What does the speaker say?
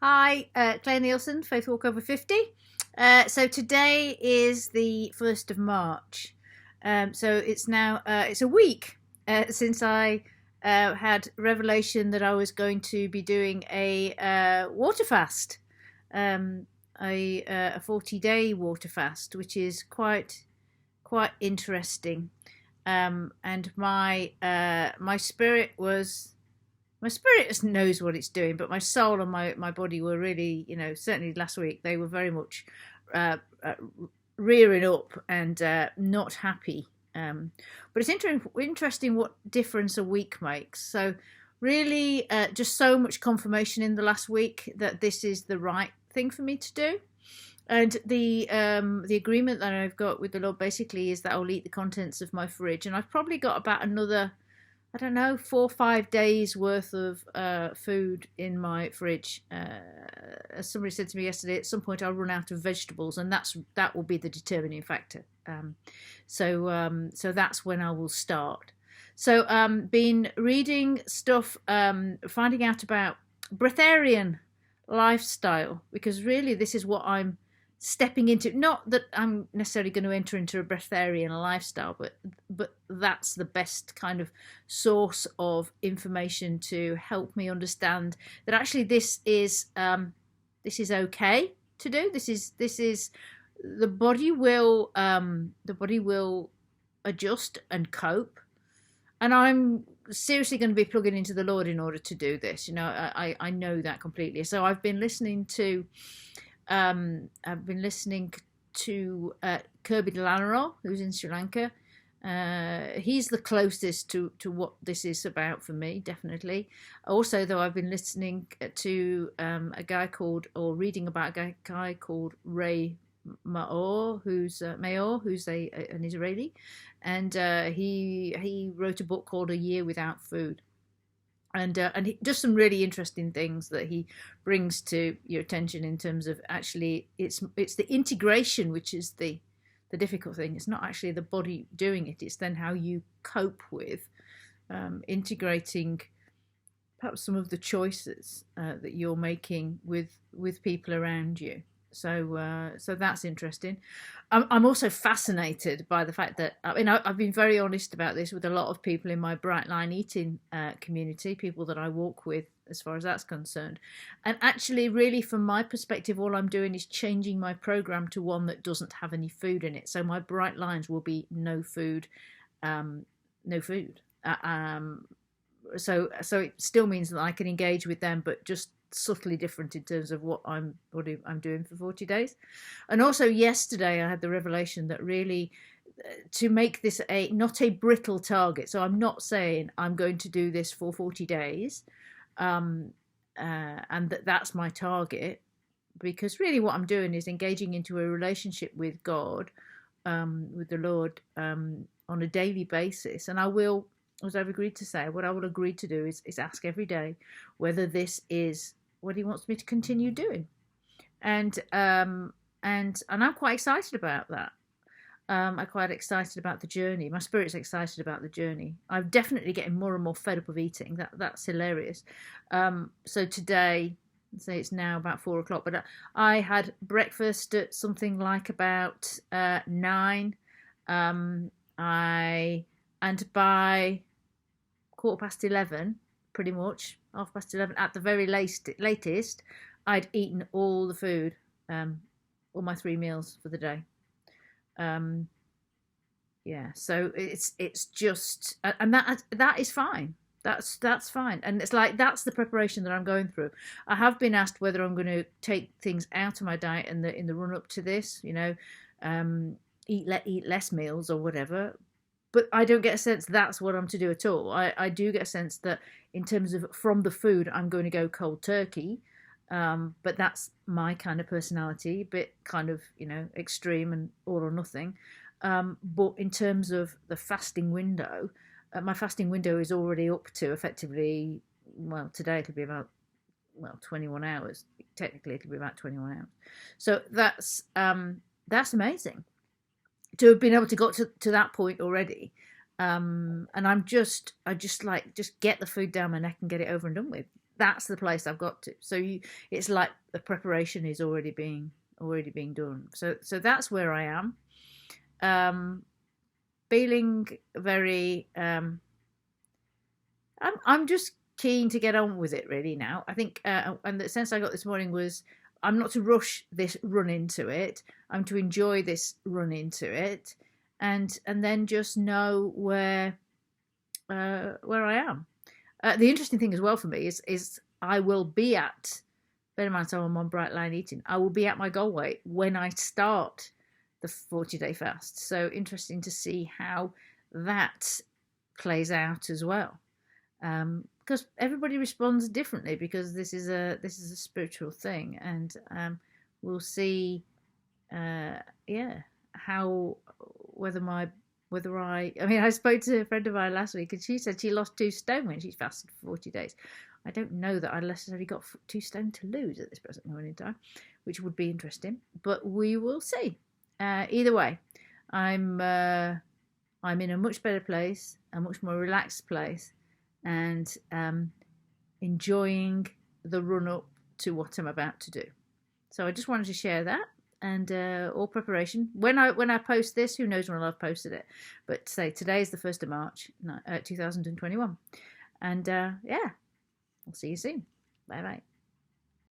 Hi, Claire Nielsen, Faith Walk Over 50. So today is the 1st of March. So it's now, it's a week since I had revelation that I was going to be doing a water fast, um, a 40-day water fast, which is quite interesting. And my spirit was my spirit knows what it's doing, but my soul and my body were really, certainly last week, they were very much uh, uh, rearing up and not happy. But it's interesting what difference a week makes. So, really, just so much confirmation in the last week that this is the right thing for me to do. And the agreement that I've got with the Lord basically is that I'll eat the contents of my fridge, and I've probably got about another, I don't know, 4 or 5 days worth of food in my fridge. As somebody said to me yesterday, at some point I'll run out of vegetables, and that will be the determining factor. So that's when I will start. So been reading stuff, finding out about breatharian lifestyle, because really this is what I'm stepping into. Not that I'm necessarily going to enter into a breatharian lifestyle, but that's the best kind of source of information to help me understand that actually this is okay to do. This is the body will adjust and cope, and I'm seriously going to be plugging into the Lord in order to do this. I know that completely. So I've been listening to Kirby Delanero, who's in Sri Lanka. He's the closest to what this is about for me, definitely. Also, though, I've been listening to reading about a guy called Ray Maor, who's an Israeli, and he wrote a book called A Year Without Food. And he does some really interesting things that he brings to your attention in terms of actually it's the integration which is the difficult thing. It's not actually the body doing it. It's then how you cope with integrating perhaps some of the choices that you're making with people around you. So that's interesting. I'm also fascinated by the fact that I've been very honest about this with a lot of people in my Bright Line Eating community, people that I walk with, as far as that's concerned. And actually, really, from my perspective, all I'm doing is changing my program to one that doesn't have any food in it. So my bright lines will be no food, no food. So it still means that I can engage with them, but just subtly different in terms of what I'm doing for 40 days. And also yesterday I had the revelation that really to make this not a brittle target. So I'm not saying I'm going to do this for 40 days, and that's my target, because really what I'm doing is engaging into a relationship with God, with the Lord, on a daily basis. And I will, as I've agreed to say, what I will agree to do is ask every day whether this is what he wants me to continue doing, and I'm quite excited about that. I'm quite excited about the journey. My spirit's excited about the journey. I'm definitely getting more and more fed up of eating. That's hilarious. So today, say it's now about 4 o'clock, but I had breakfast at something like about 9. And by 11:15, pretty much 11:30 at the very latest, I'd eaten all the food, all my 3 meals for the day. Yeah, so it's just, and that is fine. That's fine, and it's like that's the preparation that I'm going through. I have been asked whether I'm going to take things out of my diet in the run up to this, eat less meals or whatever. But I don't get a sense that's what I'm to do at all. I do get a sense that in terms of from the food, I'm going to go cold turkey. But that's my kind of personality, a bit kind of, extreme and all or nothing. But in terms of the fasting window, my fasting window is already up to effectively, well, today it'll be about, 21 hours. Technically, it'll be about 21 hours. So that's amazing to have been able to got to that point already. And I just get the food down my neck and get it over and done with. that's the place I've got to. So it's like the preparation is already being done. So that's where I am. Feeling very. I'm just keen to get on with it really now. I think, and the sense I got this morning was I'm not to rush this run into it. I'm to enjoy this run into it, and then just know where I am. The interesting thing as well for me is I will be at. Bear in mind, so I'm on Bright Line Eating. I will be at my goal weight when I start the 40-day fast. So interesting to see how that plays out as well. Because everybody responds differently, because this is a spiritual thing, and we'll see how whether I mean, I spoke to a friend of mine last week, and she said she lost 2 stone when she fasted for 40 days. I don't know that I necessarily got 2 stone to lose at this present moment in time, which would be interesting, but we will see. Either way, I'm in a much better place, a much more relaxed place, and enjoying the run up to what I'm about to do. So I just wanted to share that, and all preparation. When I post this, who knows when I'll have posted it? But say today is the 1st of March, 2021, and yeah, I'll see you soon. Bye bye.